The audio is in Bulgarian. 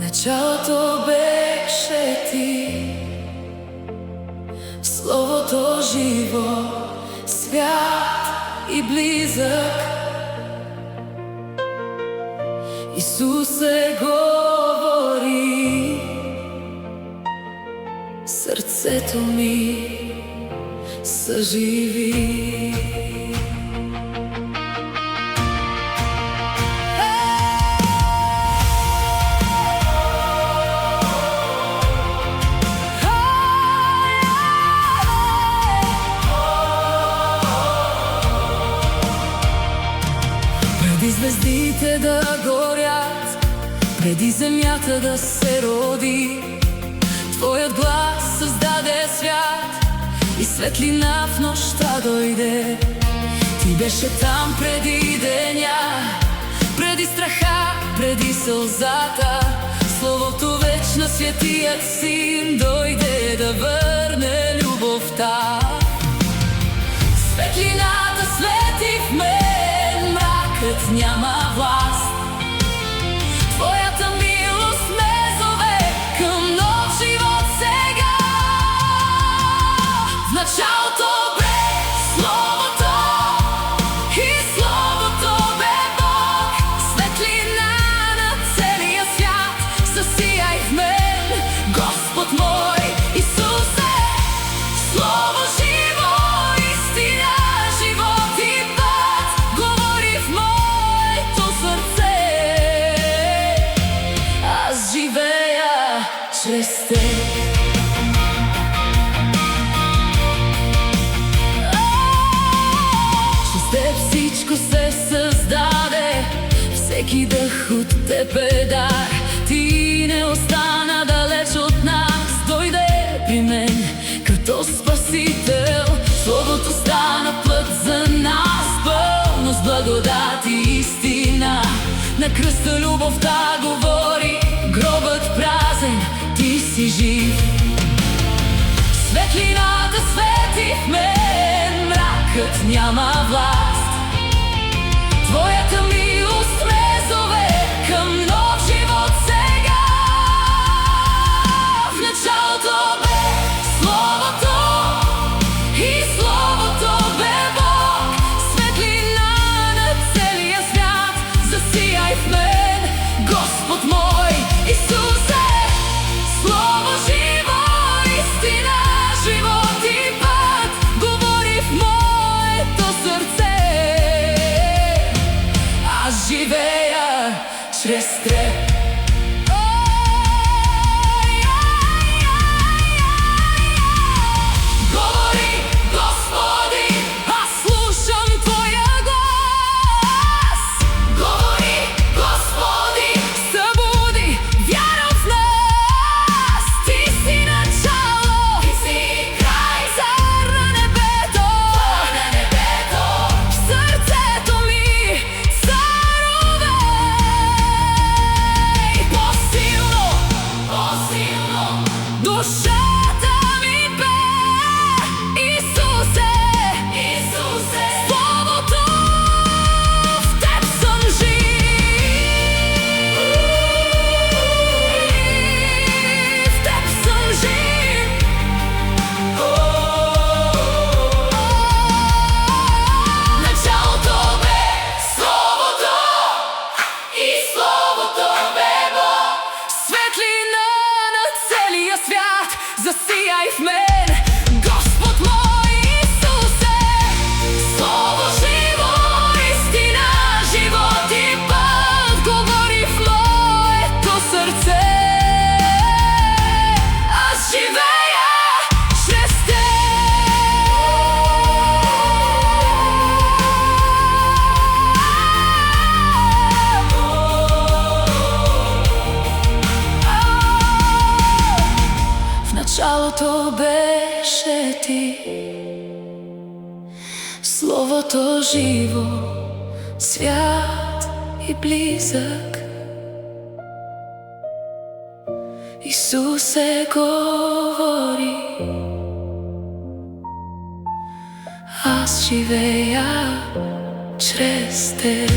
Началото беше ти, Словото живо, свят и близък. Исусе говори, сърцето ми съживи. Преди звездите да горят, преди земята да се роди, Твоят глас създаде свят и светлина в нощта дойде. Ти беше там преди деня, преди страха, преди сълзата. Словото вечна, Светият Син дойде да върне любовта. Светлината свети в мен, мракът няма власт. Твоята милост ме зове към нов живот сега. В началото бе Словото и Словото бе Бог. Светлина на целия свят, засияй в мен, Господ мой Исусе. Слово живо, истина, живот и път, говори в моето сърце. Аз живея чрез Теб. Чрез Теб всичко се създаде, всеки дъх от Теб е дар. Ти не остана далеч от нас, дойде при мен като Спасител. Словото стана плът за нас, пълно с благодат и истина. На кръста любовта говори, гробът празен, Ти си жив. Светлината свети в мен, мракът няма власт. Твоята милост ме зове към нов живот сега. В началото бе Словото и Словото бе Бог. Светлина на целия свят, засияй в мен, Господ мой Исусе. Слово живо, истина, живот и път, говори в моето сърце. Аз живея чрез Теб. Говори, Господи, аз слушам Твоя глас. Говори, Господи, събуди вяра в нас. Ти си начало, Ти си край, Цар на небето, в сърцето ми царувай. По-силно, по-силно, душата ми бе, Исусе, Исусе. Словото в Теб съм жив, в Теб съм жив. Началото бе Словото и Словото бе Бог. Светлина на целия свят, засияй в мен, Господ мой Исусе. Слово живо, истина, живот и път, говори в моето сърце. Аз живея чрез В началото беше Ти, Словото живо, свят и близък. Исусе говори, аз живея чрез Теб.